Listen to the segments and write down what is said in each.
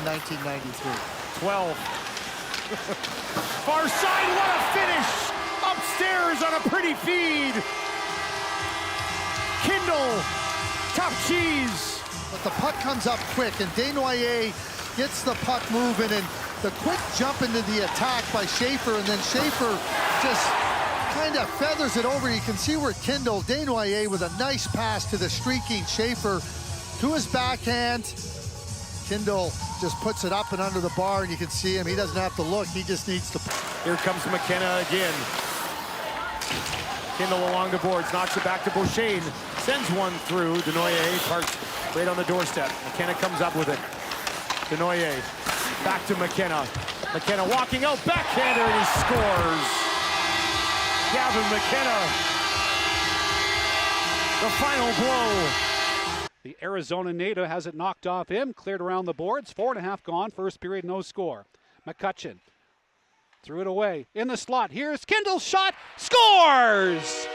1993. 12. Far side, what a finish! Upstairs on a pretty feed. Kindel, top cheese. But the puck comes up quick, and Desnoyers gets the puck moving, and the quick jump into the attack by Schaefer, and then Schaefer just kind of feathers it over. You can see where Kindel, Desnoyers with a nice pass to the streaking Schaefer to his backhand. Kindel just puts it up and under the bar, and you can see him. He doesn't have to look. He just needs to. Here comes McKenna again. Kindel along the boards, knocks it back to Beauchesne. Sends one through. Desnoyers parks right on the doorstep. McKenna comes up with it. Desnoyers back to McKenna. McKenna walking out, backhander, and he scores. Gavin McKenna. The final blow. The Arizona native has it knocked off him, cleared around the boards, 4.5 gone, first period, no score. McCutcheon threw it away, in the slot, here's Kindel's shot, scores!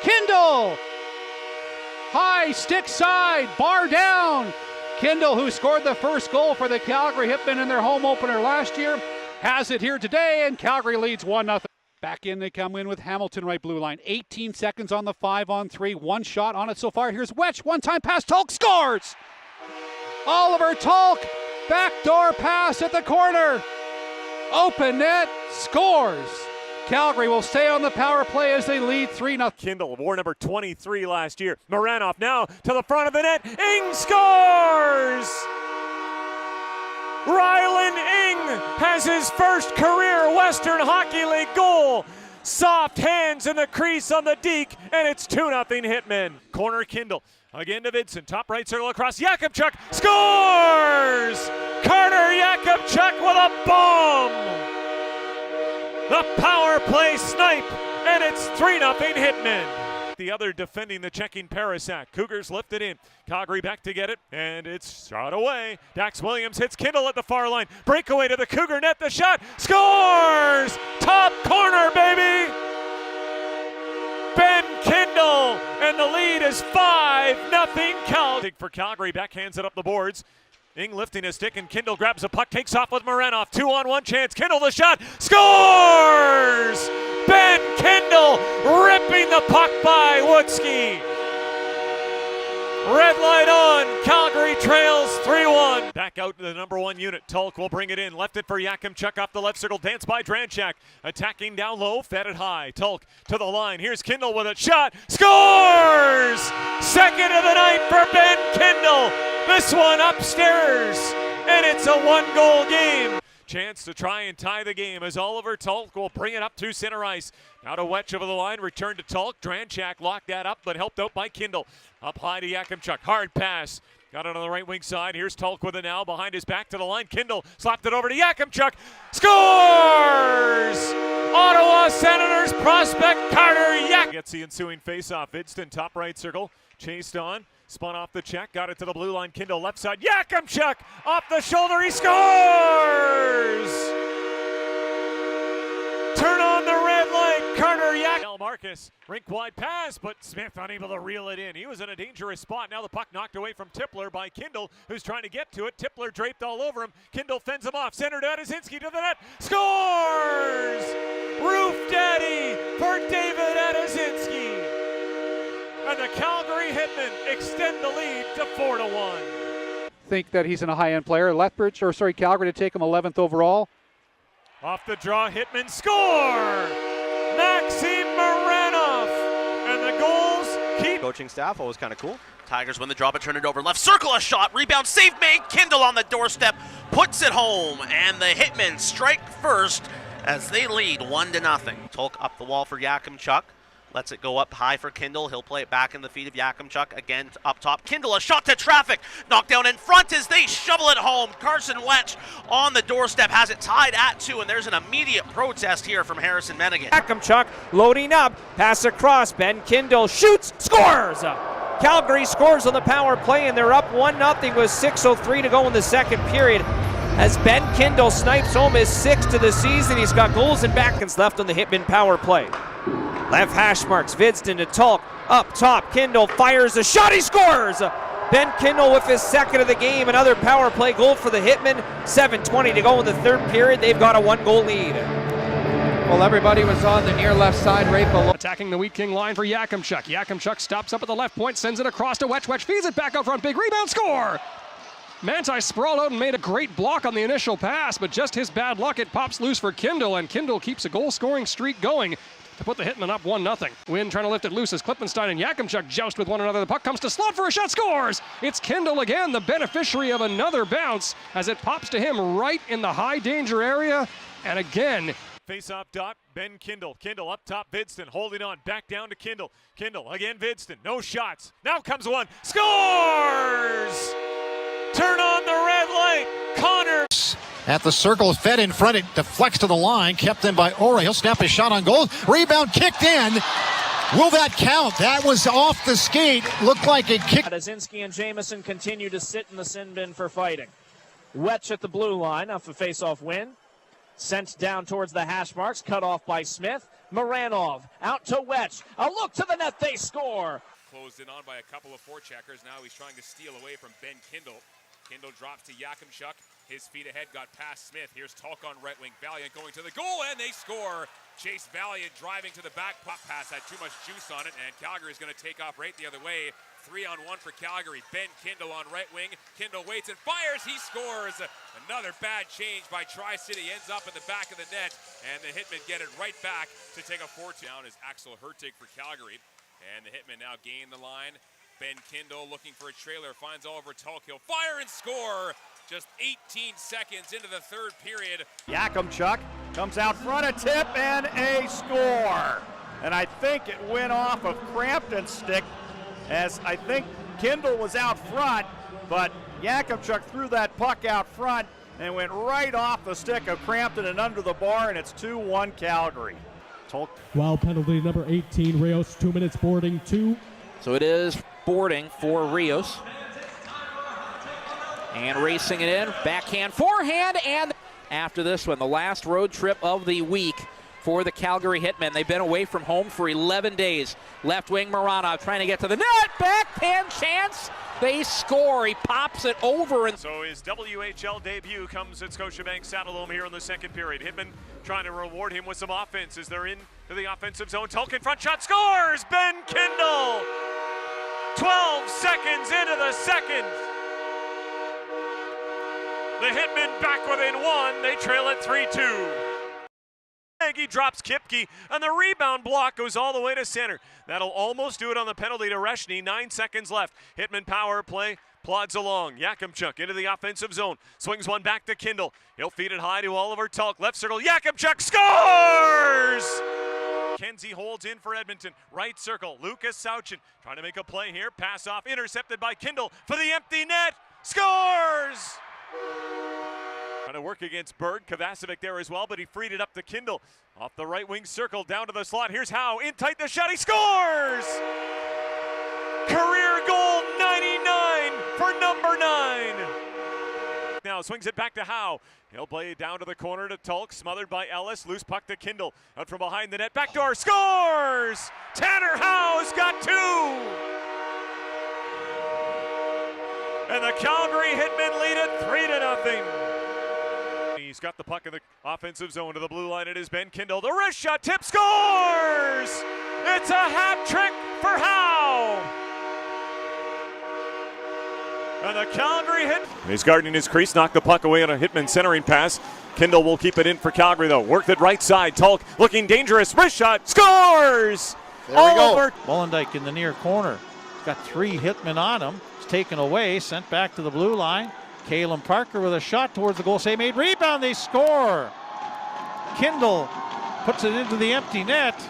Kindel, high stick side, bar down. Kindel, who scored the first goal for the Calgary Hitmen in their home opener last year, has it here today, and Calgary leads 1-0. Back in, they come in with Hamilton right blue line. 18 seconds on the 5-on-3. One shot on it so far. Here's Wetch. One-time pass. Tulk scores! Oliver Tulk. Backdoor pass at the corner. Open net. Scores. Calgary will stay on the power play as they lead 3-0. Kindel wore number 23 last year. Maranoff now to the front of the net. Ing scores! Rylan Ing has his first career Western Hockey League goal. Soft hands in the crease on the deke, and it's 2-0 Hitmen. Corner Kindel, again to Vidson, top right circle across, Yakubchuk scores! Carter Yakubchuk with a bomb! The power play snipe, and it's 3-0 Hitmen. The other defending the checking Parasak. Cougars lift it in. Calgary back to get it, and it's shot away. Dax Williams hits Kindel at the far line. Breakaway to the Cougar net. The shot scores! Top corner, baby! Ben Kindel, and the lead is 5-0 Calgary. For Calgary, backhands it up the boards. Ing lifting his stick, and Kindel grabs a puck, takes off with Maranoff. 2-on-1 chance. Kindel the shot scores! Ben Kindel ripping the puck by Woodsky. Red light on. Calgary trails 3-1. Back out to the number one unit. Tulk will bring it in. Left it for Yakubchuk off the left circle. Dance by Dranchak. Attacking down low. Fed it high. Tulk to the line. Here's Kindel with a shot. Scores! Second of the night for Ben Kindel. This one upstairs. And it's a one-goal game. Chance to try and tie the game as Oliver Tulk will bring it up through center ice. Now to Wetch over the line, return to Tulk. Dranchak locked that up, but helped out by Kindel. Up high to Yakubchuk, hard pass. Got it on the right wing side. Here's Tulk with it now, behind his back to the line. Kindel slapped it over to Yakubchuk. Scores! Ottawa Senators prospect Carter Yak. Gets the ensuing faceoff. Vidston, top right circle, chased on. Spun off the check, got it to the blue line. Kindel left side. Yakubchuk off the shoulder. He scores! Turn on the red light. Carter Yak. Marcus, rink wide pass, but Smith unable to reel it in. He was in a dangerous spot. Now the puck knocked away from Tippler by Kindel, who's trying to get to it. Tippler draped all over him. Kindel fends him off. Center to Adazinski to the net. Scores! Roof Daddy for David Adazinski. And the Calgary Hitmen extend the lead to 4-1. Think that he's a high-end player. Calgary to take him 11th overall. Off the draw, Hitmen score! Maxim Maranoff! And the goals keep. Coaching staff, always kind of cool. Tigers win the draw, but turn it over. Left circle, a shot, rebound, save made. Kindel on the doorstep, puts it home, and the Hitmen strike first as they lead 1-0. Tulk up the wall for Yakubchuk. Lets it go up high for Kindel. He'll play it back in the feet of Yakubchuk. Again up top. Kindel, a shot to traffic. Knocked down in front as they shovel it home. Carson Wetch on the doorstep has it tied at 2, and there's an immediate protest here from Harrison Mennigan. Yakubchuk loading up. Pass across. Ben Kindel shoots. Scores! Calgary scores on the power play, and they're up 1-0 with 6:03 to go in the second period. As Ben Kindel snipes home his 6th of the season. He's got goals and backhands left on the Hitman power play. Left hash marks, Vidston to Tulk, up top, Kindel fires a shot, he scores! Ben Kindel with his second of the game. Another power play goal for the Hitmen. 7:20 to go in the third period. They've got a 1-goal lead. Well, everybody was on the near left side right below. Attacking the Wheat King line for Yakimchuk. Yakimchuk stops up at the left point, sends it across to Wetch. Wetch feeds it back out front. Big rebound, score! Manti sprawled out and made a great block on the initial pass, but just his bad luck, it pops loose for Kindel, and Kindel keeps a goal-scoring streak going to put the Hitmen up 1-0. Wynn trying to lift it loose as Klippenstein and Yakimchuk joust with one another. The puck comes to Slot for a shot, scores! It's Kindel again, the beneficiary of another bounce, as it pops to him right in the high danger area, and again, Face-off dot, Ben Kindel. Kindel up top, Vidston holding on, back down to Kindel. Kindel again, Vidston, no shots. Now comes one, scores! Turn on the red light, Connor. At the circle, fed in front, it deflects to the line, kept in by Ora. He'll snap his shot on goal. Rebound kicked in. Will that count? That was off the skate. Looked like it kicked. Azinski and Jamieson continue to sit in the sin bin for fighting. Wetch at the blue line off a face-off win. Sent down towards the hash marks, cut off by Smith. Moranov out to Wetch. A look to the net, they score. Closed in on by a couple of forecheckers. Now he's trying to steal away from Ben Kindel. Kindel drops to Yakimchuk. His feet ahead got past Smith. Here's Tulk on right wing. Valiant going to the goal, and they score. Chase Valiant driving to the back. Puck pass had too much juice on it, and Calgary is going to take off right the other way. 3-on-1 for Calgary. Ben Kindel on right wing. Kindel waits and fires. He scores. Another bad change by Tri-City. Ends up in the back of the net, and the Hitmen get it right back to take a 4-down as Axel Hertig for Calgary. And the Hitmen now gain the line. Ben Kindel looking for a trailer, finds Oliver Tulk. He'll fire and score just 18 seconds into the third period. Yakimchuk comes out front, a tip, and a score. And I think it went off of Crampton's stick, as I think Kindel was out front, but Yakimchuk threw that puck out front and went right off the stick of Crampton and under the bar, and it's 2-1 Calgary. Tulk. Wild penalty number 18, Rios, 2 minutes boarding, 2. So it is boarding for Rios. And racing it in, backhand, forehand, and after this one, the last road trip of the week for the Calgary Hitmen. They've been away from home for 11 days. Left wing Moranov trying to get to the net, backhand chance. They score, he pops it over. And so his WHL debut comes at Scotiabank Saddledome here in the second period. Hitman trying to reward him with some offense as they're into the offensive zone. Tulk in front, shot, scores! Ben Kindel! 12 seconds into the second. The Hitmen back within one. They trail at 3-2. He drops Kipke, and the rebound block goes all the way to center. That'll almost do it on the penalty to Reshny. 9 seconds left. Hitman power play plods along. Yakimchuk into the offensive zone. Swings one back to Kindel. He'll feed it high to Oliver Tulk. Left circle. Yakimchuk scores! Kenzie holds in for Edmonton. Right circle. Lucas Sauchin trying to make a play here. Pass off. Intercepted by Kindel for the empty net. Scores! Trying to work against Berg. Kovacevic there as well, but he freed it up to Kindel. Off the right wing circle, down to the slot. Here's Howe. In tight, the shot. He scores! Career goal 99 for number 9. Now swings it back to Howe. He'll play it down to the corner to Tulk. Smothered by Ellis. Loose puck to Kindel. Out from behind the net. Backdoor. Scores! Tanner Howe's got 2. And the Calgary Hitmen lead it 3-0. He's got the puck in the offensive zone to the blue line. It is Ben Kindel. The wrist shot, tip, scores! It's a hat trick for Howe. And the Calgary hit. He's guarding his crease, knocked the puck away on a Hitman centering pass. Kindel will keep it in for Calgary though. Worked it right side. Tulk looking dangerous. Wrist shot, scores! There we go. Molendyke in the near corner. He's got 3 Hitmen on him. It's taken away, sent back to the blue line. Caleb Parker with a shot towards the goal. Save made, rebound, they score. Kindel puts it into the empty net.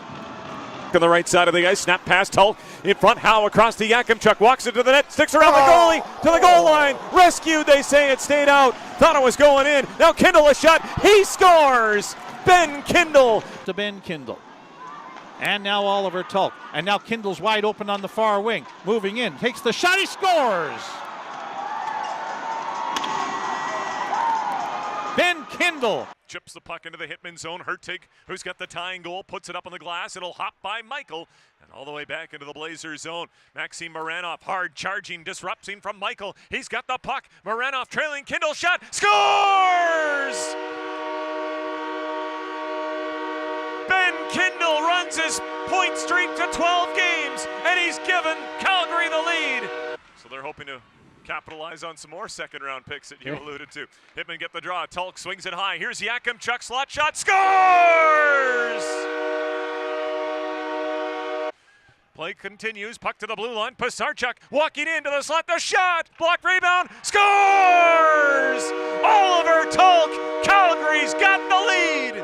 On the right side of the ice, snap pass, Tulk in front, Howe across to Yakimchuk, walks into the net, sticks around the goalie to the goal line. Rescued, they say, it stayed out. Thought it was going in. Now Kindel a shot, he scores! Ben Kindel. To Ben Kindel. And now Oliver Tulk. And now Kindel's wide open on the far wing. Moving in, takes the shot, he scores! Ben Kindel. chips the puck into the Hitman zone. Hertig, who's got the tying goal, puts it up on the glass. It'll hop by Michael and all the way back into the Blazers zone. Maxim Moranov, hard charging, disrupting from Michael. He's got the puck. Moranov trailing, Kindel shot, scores! Ben Kindel runs his point streak to 12 games, and he's given Calgary the lead. So they're hoping to capitalize on some more second-round picks that you alluded to. Hitman get the draw. Tulk swings it high. Here's Yakimchuk, slot shot, scores! Play continues. Puck to the blue line. Pisarchuk walking into the slot. The shot, blocked rebound, scores! Oliver Tulk. Calgary's got the lead.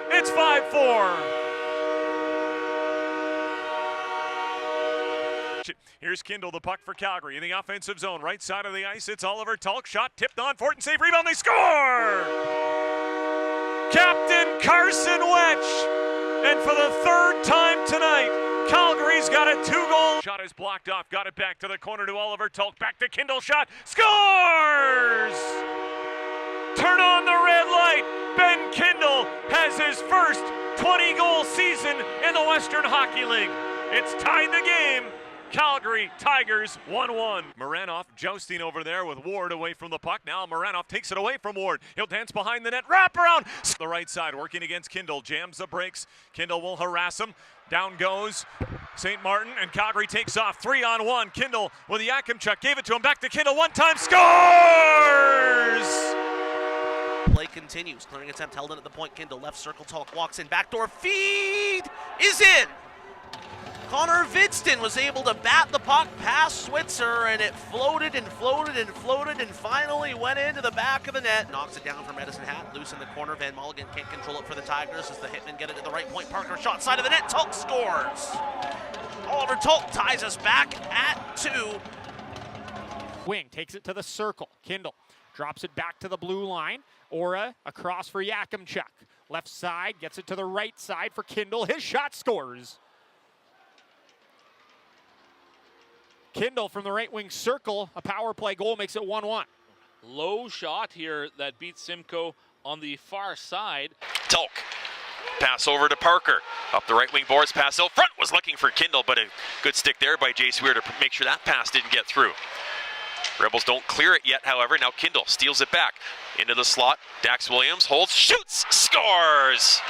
It's 5-4. Here's Kindel, the puck for Calgary in the offensive zone, right side of the ice. It's Oliver Tulk, shot tipped on, Fortin save, rebound, they score! Captain Carson Wetch, and for the third time tonight, Calgary's got a 2-goal. Shot is blocked off, got it back to the corner to Oliver Tulk, back to Kindel, shot, scores! Turn on the red light. Ben Kindel has his first 20-goal season in the Western Hockey League. It's tied the game. Calgary Tigers 1-1. Moranov jousting over there with Ward away from the puck. Now Moranov takes it away from Ward. He'll dance behind the net. Wrap around. The right side working against Kindel. Jams the brakes. Kindel will harass him. Down goes St. Martin, and Calgary takes off. 3-on-1. Kindel with Yakimchuk. Gave it to him. Back to Kindel. One time. Scores! Play continues. Clearing attempt held in at the point. Kindel left circle. Tulk walks in. Backdoor feed is in. Connor Vidston was able to bat the puck past Switzer, and it floated and floated and floated and finally went into the back of the net. Knocks it down for Medicine Hat, loose in the corner. Van Mulligan can't control it for the Tigers as the Hitmen get it to the right point. Parker shot side of the net. Tulk scores. Oliver Tulk ties us back at 2. Wing takes it to the circle. Kindel drops it back to the blue line. Aura across for Yakimchuk. Left side, gets it to the right side for Kindel. His shot scores. Kindel from the right wing circle, a power play goal makes it 1-1. Low shot here that beats Simcoe on the far side. Tulk, pass over to Parker. Up the right wing boards, pass out front, was looking for Kindel, but a good stick there by Jace Weir to make sure that pass didn't get through. Rebels don't clear it yet, however. Now Kindel steals it back into the slot. Dax Williams holds, shoots, scores!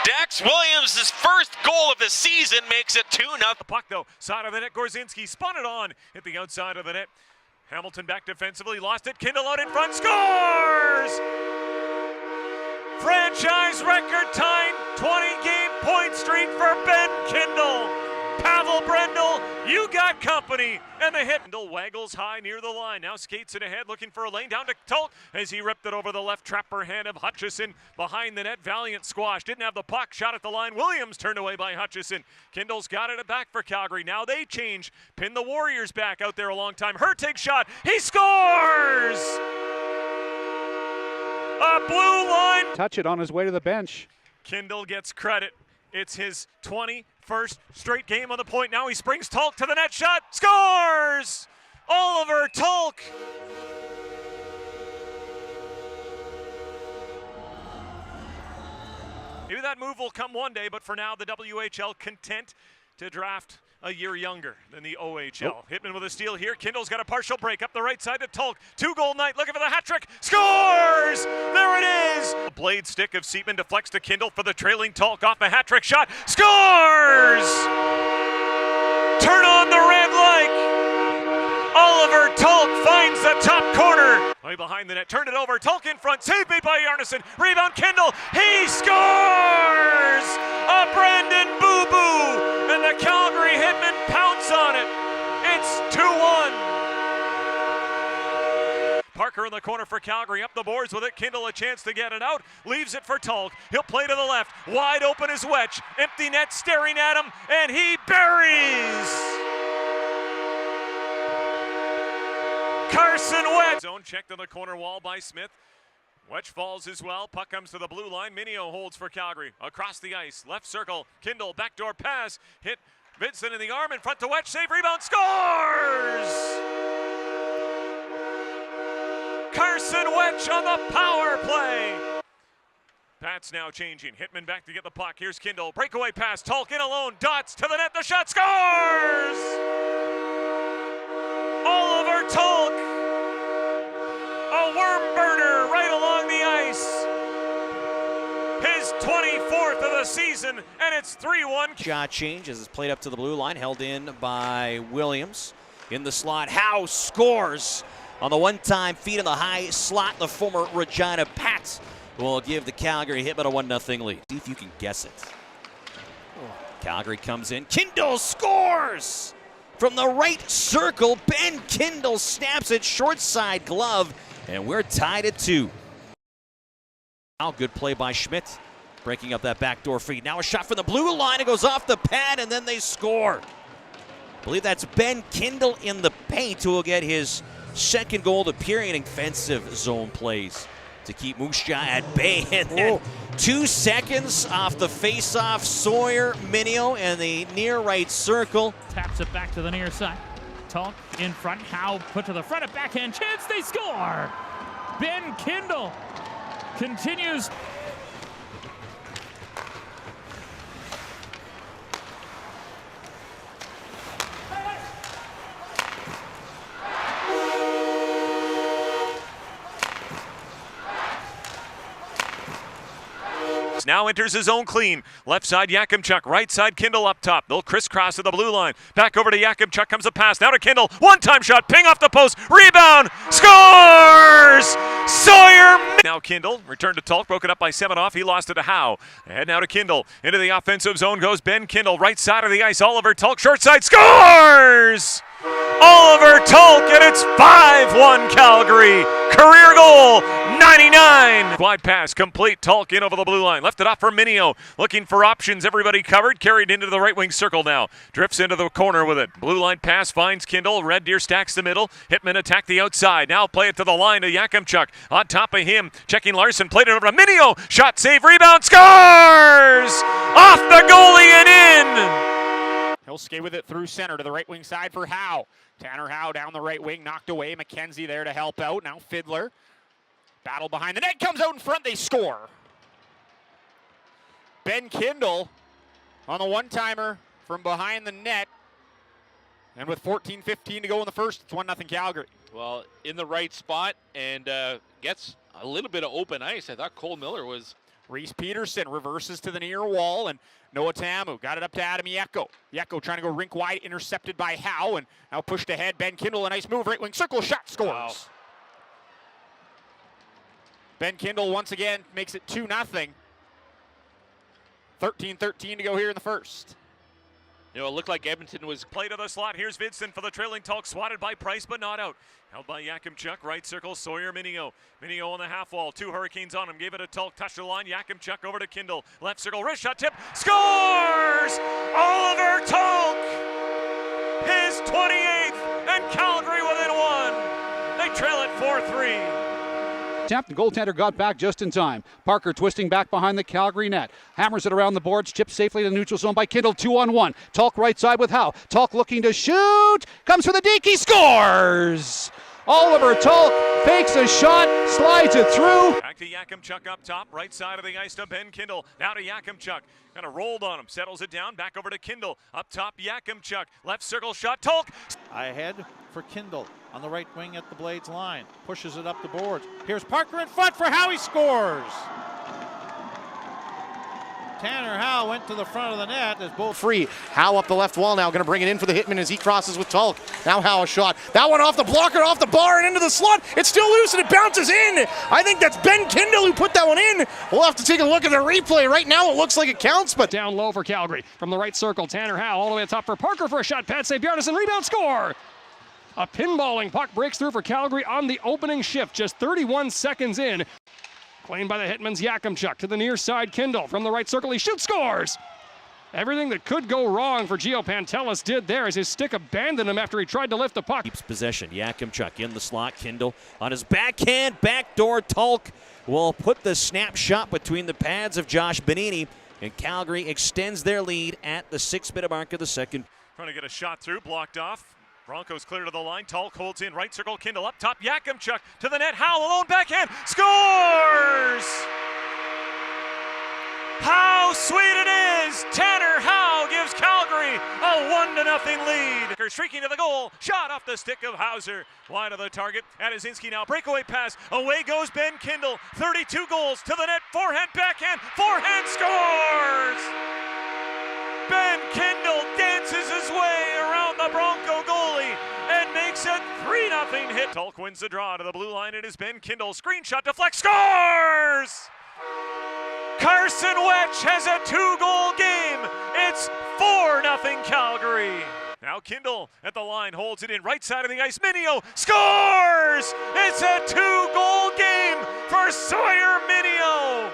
Dax Williams' first goal of the season makes it 2-0. The puck though, side of the net, Gorzinski spun it on, hit the outside of the net. Hamilton back defensively, lost it, Kindel out in front, scores! Franchise record tying 20-game point streak for Ben Kindel. Pavel Brendel, you got company, and the Kindel waggles high near the line. Now skates it ahead, looking for a lane down to Tulk as he ripped it over the left trapper hand of Hutchison behind the net. Valiant squash, didn't have the puck, shot at the line. Williams turned away by Hutchison. Kindel's got it back for Calgary. Now they change, pin the Warriors back out there a long time. Hertig shot, he scores! A blue line. Touch it on his way to the bench. Kindel gets credit. It's his 21st straight game on the point. Now he springs Tulk to the net shot. Scores! Oliver Tulk. Maybe that move will come one day, but for now the WHL content to draft a year younger than the OHL. Hitman with a steal here. Kindel's got a partial break up the right side to Tulk. 2-goal night, looking for the hat trick. Scores! There it is! A blade stick of Seatman deflects to Kindel for the trailing Tulk off a hat trick shot. Scores! Turn on the red light. Oliver Tulk finds the top corner. Way behind the net, turned it over. Tulk in front, saved made by Arneson. Rebound Kindel, he scores! A Brandon Boo-Boo! And the Calgary Hitmen pounce on it. It's 2-1. Parker in the corner for Calgary, up the boards with it. Kindel a chance to get it out, leaves it for Tulk. He'll play to the left, wide open is Wetch. Empty net staring at him, and he buries! Carson Wetch. Zone checked on the corner wall by Smith. Wetch falls as well. Puck comes to the blue line. Minio holds for Calgary. Across the ice. Left circle. Kindel. Backdoor pass. Hit Vincent in the arm. In front to Wetch. Save. Rebound. Scores! Carson Wetch on the power play. Pat's now changing. Hitman back to get the puck. Here's Kindel. Breakaway pass. Talk in alone. Dots to the net. The shot scores! Oliver Talk. A worm burner right along the ice. His 24th of the season, and it's 3-1. Shot change as it's played up to the blue line, held in by Williams. In the slot, Howe scores on the one-time feed in the high slot. The former Regina Pats will give the Calgary Hitmen a 1-0 lead. See if you can guess it. Calgary comes in. Kindel scores! From the right circle, Ben Kindel snaps it short side glove, and we're tied at 2. Now good play by Schmidt, breaking up that backdoor feed. Now a shot from the blue line. It goes off the pad, and then they score. I believe that's Ben Kindel in the paint who will get his second goal of the period. Offensive zone plays to keep Musha at bay. And then 2 seconds off the face-off, Sawyer Minio in the near right circle. Taps it back to the near side. Talk in front. Howe put to the front. A backhand chance. They score. Ben Kindel continues. Now enters his own clean. Left side, Yakimchuk. Right side, Kindel up top. They'll crisscross to the blue line. Back over to Yakimchuk. Comes a pass. Now to Kindel. One-time shot. Ping off the post. Rebound. Scores! Sawyer. Now Kindel. Return to Talk. Broken up by Semenoff. He lost it to Howe. And now to Kindel. Into the offensive zone goes Ben Kindel. Right side of the ice. Oliver Talk. Short side. Scores! Oliver Talk, and it's 5-1 Calgary. Career goal, 99. Wide pass, complete. Talk in over the blue line. Left it off for Minio. Looking for options. Everybody covered. Carried into the right wing circle now. Drifts into the corner with it. Blue line pass finds Kindel. Red Deer stacks the middle. Hitman attack the outside. Now play it to the line to Yakimchuk. On top of him, checking Larson. Played it over to Minio. Shot, save, rebound, scores! Off the goalie and in. He'll skate with it through center to the right wing side for Howe. Tanner Howe down the right wing, knocked away. McKenzie there to help out. Now Fiddler. Battle behind the net, comes out in front, they score. Ben Kindel on the one-timer from behind the net. And with 14:15 to go in the first, it's 1-0 Calgary. Well, in the right spot and gets a little bit of open ice. I thought Cole Miller was. Reese Peterson reverses to the near wall, and Noah Tamu got it up to Adam Yeko. Yeko trying to go rink wide, intercepted by Howe, and now pushed ahead. Ben Kindel, a nice move, right wing circle, shot, scores. Wow. Ben Kindel once again makes it 2-0. 13:13 to go here in the first. You know, it looked like Edmonton was. Play to the slot. Here's Vincent for the trailing Talk. Swatted by Price, but not out. Held by Yakimchuk. Right circle, Sawyer Minio. Minio on the half wall. 2 Hurricanes on him. Gave it a Talk. Touched the line. Yakimchuk over to Kindel. Left circle, wrist shot tip. Scores! Oliver Talk! His 28th, and Calgary within 1. They trail it 4-3. Attempt, the goaltender got back just in time. Parker twisting back behind the Calgary net. Hammers it around the boards, chipped safely to the neutral zone by Kindel, 2-on-1. Talk right side with Howe. Talk looking to shoot. Comes for the deke, he scores! Oliver Talk fakes a shot, slides it through. Back to Yakimchuk up top, right side of the ice to Ben Kindel. Now to Yakimchuk. Kind of rolled on him, settles it down, back over to Kindel. Up top, Yakimchuk. Left circle shot, Talk. Ahead for Kindel on the right wing at the Blades line. Pushes it up the boards. Here's Parker in front for Howe, he scores. Tanner Howe went to the front of the net as both free. Howe up the left wall now, going to bring it in for the Hitman as he crosses with Talk. Now Howe a shot. That one off the blocker, off the bar and into the slot. It's still loose and it bounces in. I think that's Ben Kindel who put that one in. We'll have to take a look at the replay. Right now it looks like it counts, but down low for Calgary. From the right circle, Tanner Howe all the way top for Parker for a shot. Pad save, Bjarnason, rebound, score. A pinballing puck breaks through for Calgary on the opening shift, just 31 seconds in. Claimed by the Hitmen's Yakimchuk to the near side, Kindel. From the right circle, he shoots, scores! Everything that could go wrong for Gio Pantelis did there as his stick abandoned him after he tried to lift the puck. Keeps possession, Yakimchuk in the slot, Kindel on his backhand, backdoor. Talk will put the snapshot between the pads of Josh Benini, and Calgary extends their lead at the 6-minute mark of the second. Trying to get a shot through, blocked off. Broncos clear to the line. Talk holds in. Right circle, Kindel up top. Yakimchuk to the net. Howe alone, backhand. Scores! sweet it is! Tanner Howe gives Calgary a 1-0 lead. Streaking to the goal, shot off the stick of Hauser. Wide of the target, Adazinski now, breakaway pass, away goes Ben Kindel. 32 goals to the net, forehand, backhand, forehand, scores! Ben Kindel dances his way around the Bronco goalie and makes it 3-0 hit. Tulk wins the draw to the blue line. It is Ben Kindel. Screenshot, deflect, scores! Carson Wetch has a 2-goal game. It's 4-0 Calgary. Now Kindel at the line, holds it in, right side of the ice. Minio scores! It's a 2-goal game for Sawyer Minio.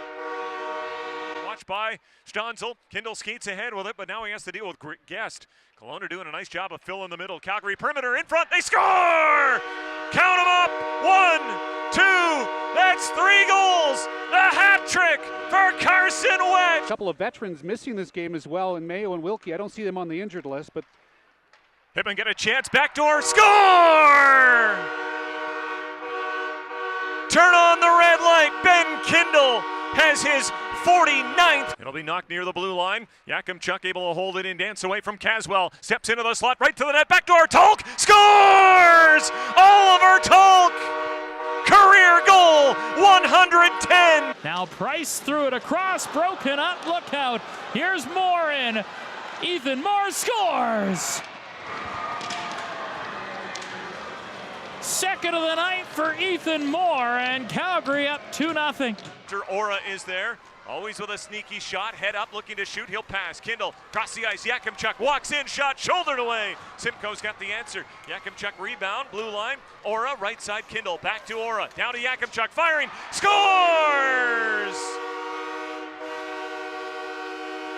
Watched by Stanzel. Kindel skates ahead with it, but now he has to deal with Guest. Kelowna doing a nice job of filling the middle. Calgary perimeter in front. They score! Count them up. 1, 2. That's 3 goals. The hat trick for Carson Wetch. A couple of veterans missing this game as well in Mayo and Wilkie. I don't see them on the injured list, but Hitman get a chance, backdoor, score! Turn on the red light, Ben Kindel has his 49th. It'll be knocked near the blue line. Yakimchuk able to hold it in, dance away from Caswell. Steps into the slot, right to the net, backdoor, Tulk scores! Oliver Tulk! Career goal, 110. Now Price threw it across, broken up, look out. Here's Moore in. Ethan Moore scores! Second of the night for Ethan Moore, and Calgary up 2-0. Aura is there, always with a sneaky shot, head up, looking to shoot, he'll pass. Kindle, across the ice, Yakimchuk walks in, shot, shouldered away. Simcoe's got the answer. Yakimchuk rebound, blue line, Aura, right side, Kindle, back to Aura, down to Yakimchuk, firing, scores!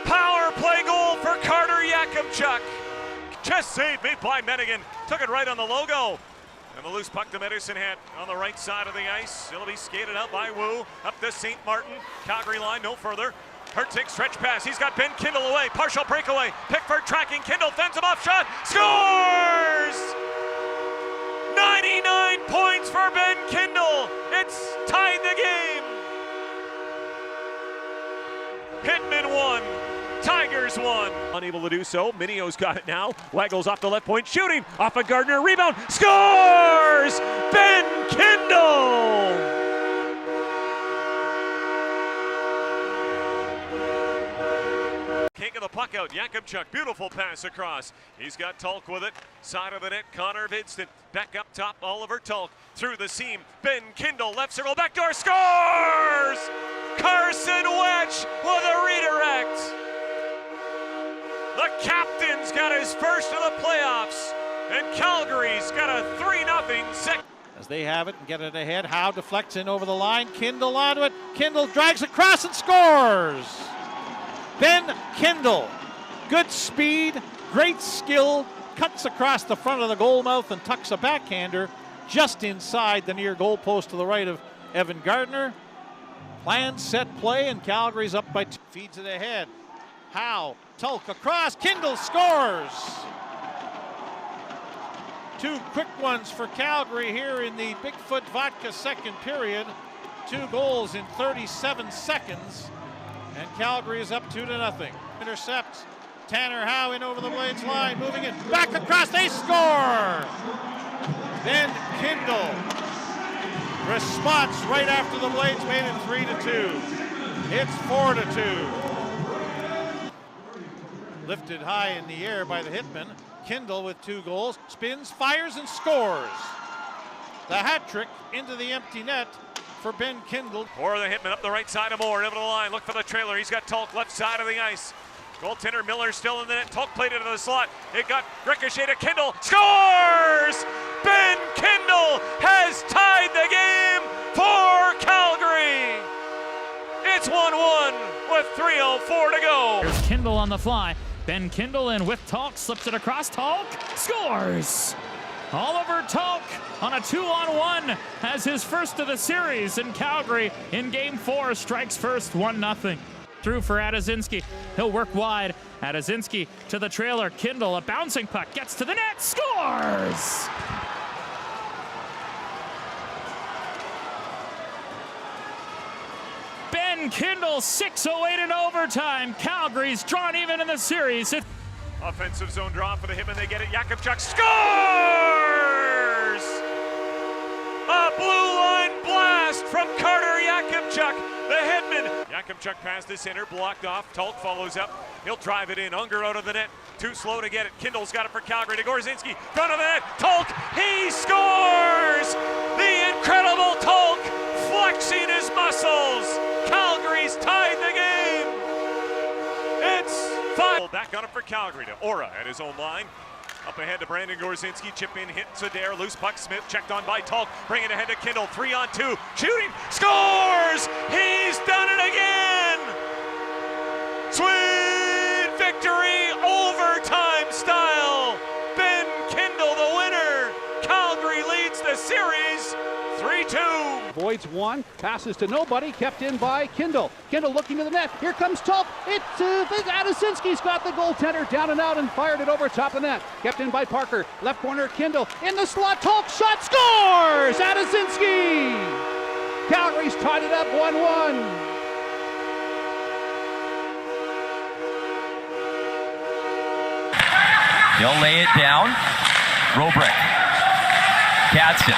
Power play goal for Carter Yakimchuk. Chest save made by Menigan, took it right on the logo. And the loose puck to Medicine Hat on the right side of the ice. It'll be skated out by Wu. Up to St. Martin. Calgary line, no further. Hertig stretch pass. He's got Ben Kindel away. Partial breakaway. Pickford tracking. Kindel fends him off. Shot. Scores! 99 points for Ben Kindel. It's tied the game. Hitman won. Tigers won. Unable to do so. Minio's got it now. Waggles off the left point, shooting off a Gardner rebound. Scores! Ben Kindel! Can't get the puck out. Yakimchuk, beautiful pass across. He's got Tulk with it. Side of the net, Connor Vidston. Back up top, Oliver Tulk. Through the seam, Ben Kindel, left circle, backdoor, scores! Carson Wetch with a redirect. The captain's got his first of the playoffs, and Calgary's got a 3-0 second. As they have it and get it ahead, Howe deflects in over the line, Kindel onto it, Kindel drags across and scores! Ben Kindel, good speed, great skill, cuts across the front of the goal mouth and tucks a backhander just inside the near goal post to the right of Evan Gardner. Planned set play, and Calgary's up by 2. Feeds it ahead. Howe, Tulk across, Kindel scores! 2 quick ones for Calgary here in the Bigfoot Vodka second period. 2 goals in 37 seconds, and Calgary is up 2-0. Intercepts, Tanner Howe in over the Blades line, moving it back across, they score! Ben Kindel. Response right after the Blades made it 3-2. It's 4-2. Lifted high in the air by the Hitmen. Kindel with 2 goals, spins, fires, and scores. The hat trick into the empty net for Ben Kindel. Or the Hitman up the right side of Moore, over the line, look for the trailer. He's got Tulk left side of the ice. Goaltender Miller still in the net. Tulk played it into the slot. It got ricocheted to Kindel. Scores! Ben Kindel has tied the game for Calgary. It's 1-1 with 3:04 to go. Here's Kindel on the fly. Ben Kindel in with Tulk, slips it across. Tulk scores! Oliver Tulk on a 2-on-1 has his first of the series, and Calgary in Game 4 strikes first 1-0. Through for Adazinski. He'll work wide. Adazinski to the trailer. Kindel, a bouncing puck, gets to the net, scores! Ben Ben Kindel, 6:08 in overtime. Calgary's drawn even in the series. Offensive zone draw for the Hitmen. They get it. Yakupchuk scores! A blue line blast from Carter Yakupchuk. The Hitmen. Yakupchuk pass the center, blocked off. Tulk follows up. He'll drive it in. Unger out of the net. Too slow to get it. Kindle's got it for Calgary to Gorzinski. Front of the net. Tulk. He scores! The incredible Tulk flexing his muscles. Calgary's tied the game. It's 5. Back on it for Calgary to Ora at his own line. Up ahead to Brandon Gorzinski, chip in, hits Adair, loose puck, Smith checked on by Tulk, bring it ahead to Kindel, 3-on-2, shooting, scores! He's done it again! Sweet victory, overtime style! Ben Kindel the winner! Calgary leads the series, 3-2. Voids one, passes to nobody, kept in by Kindel. Kindel looking to the net. Here comes Tulk. It's Adasinski's got the goaltender down and out and fired it over top of the net. Kept in by Parker. Left corner, Kindel. In the slot, Tulk shot, scores! Adasinski! Calgary's tied it up 1-1. He'll lay it down. Robrick. Katzen.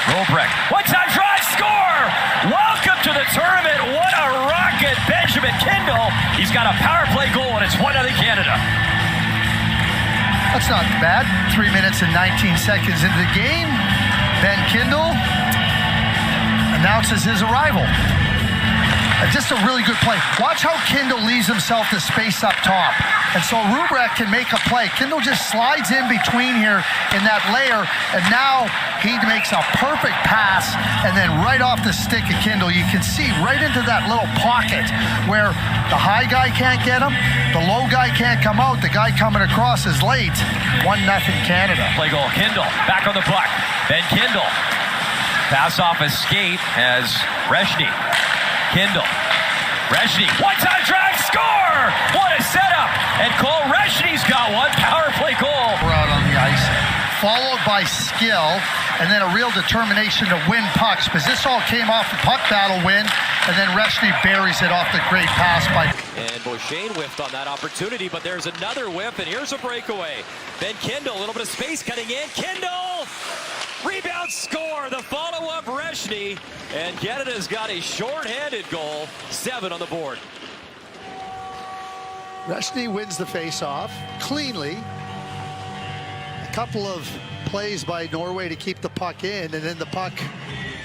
Robrick. One-time drive, score! Welcome to the tournament. What a rocket, Benjamin Kindel. He's got a power play goal, and it's 1-0 Canada. That's not bad. 3 minutes and 19 seconds into the game. Ben Kindel announces his arrival. Just a really good play. Watch how Kindel leaves himself the space up top. And so Robrick can make a play. Kindel just slides in between here in that layer, and now he makes a perfect pass, and then right off the stick of Kindel, you can see right into that little pocket where the high guy can't get him, the low guy can't come out, the guy coming across is late. 1-0 Canada. Play goal, Kindel, back on the puck. Ben Kindel, pass off his skate as Reshny. Kindel, Reshny, one-time drive, score! What a setup! And Cole Reshny's got one, power play goal. We're out on the ice, followed by skill, and then a real determination to win pucks, because this all came off the puck battle win, and then Reshny buries it off the great pass by... And Beauchene whiffed on that opportunity, but there's another whiff, and here's a breakaway. Ben Kindel, a little bit of space cutting in. Kindel! Rebound, score, the follow-up Reshny, and Canada's got a short-handed goal, 7 on the board. Reshny wins the face-off cleanly. A couple of plays by Norway to keep the puck in, and then the puck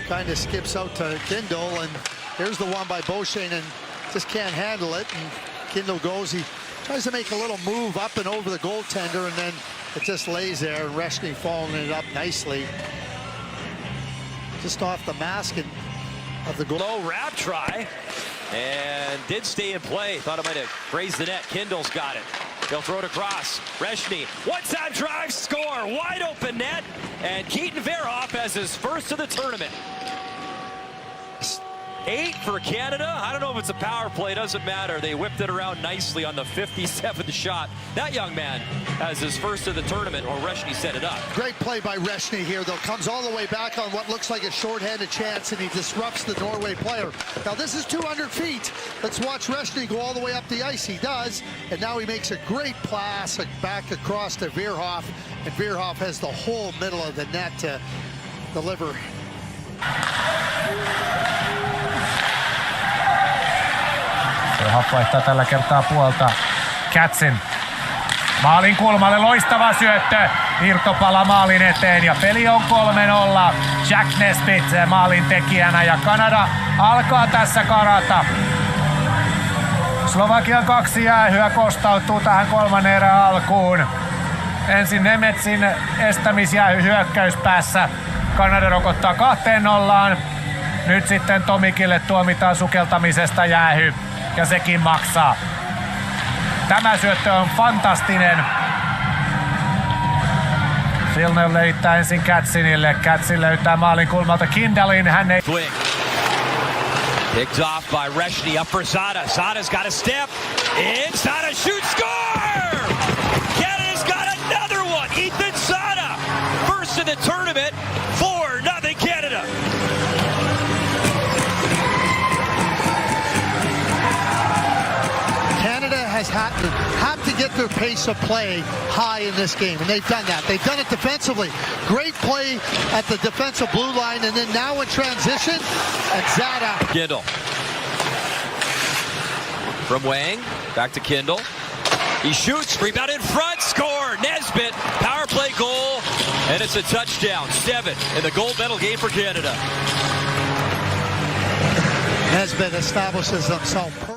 kind of skips out to Kindel, and here's the one by Beauchene, and just can't handle it, and Kindel goes, he tries to make a little move up and over the goaltender, and then it just lays there, and Reshny following it up nicely. Just off the mask of the goal. Low wrap try, and did stay in play. Thought it might have grazed the net. Kindel's got it. They'll throw it across. Reshny, one-time drive, score, wide open net, and Keaton Verhoff has his first of the tournament. 8 for Canada. I don't know if it's a power play, doesn't matter. They whipped it around nicely on the 57th shot. That young man has his first of the tournament, or Reshny set it up. Great play by Reshny here, though. Comes all the way back on what looks like a shorthanded chance, and he disrupts the Norway player. Now, this is 200 feet. Let's watch Reshny go all the way up the ice. He does, and now he makes a great pass back across to Verhoff, and Verhoff has the whole middle of the net to deliver. Verhoff vaihtaa tällä kertaa puolta. Katzen. Maalin kulmalle loistava syöttö. Irtopala maalin eteen ja peli on 3-0. Jack Nesbitt maalin tekijänä ja Kanada alkaa tässä karata. Slovakian 2 jäähyä kostautuu tähän kolmannen erän alkuun. Ensin Nemetsin estämisjäähy hyökkäyspäässä. Kanada rokottaa 2-0. Nyt sitten Tomikille tuomitaan sukeltamisesta jäähy. Ja sekin maksaa. Tämä syöttö on fantastinen. Filner löytää ensin Katzinille. Katzin löytää maalin kulmalta Kindelin. Hän ei... Picked off by Reshny, up for Zada. Zada's got a step. In, Zada shoots, score! Canada's got another one. Ethan Zada, first in the tournament, 4-0 Canada. have to get their pace of play high in this game, and they've done that. They've done it defensively. Great play at the defensive blue line, and then now in transition, and Zada. Kindel. From Wang, back to Kindel. He shoots, rebound in front, score! Nesbitt, power play goal, and it's a touchdown. 7 in the gold medal game for Canada. Nesbitt establishes himself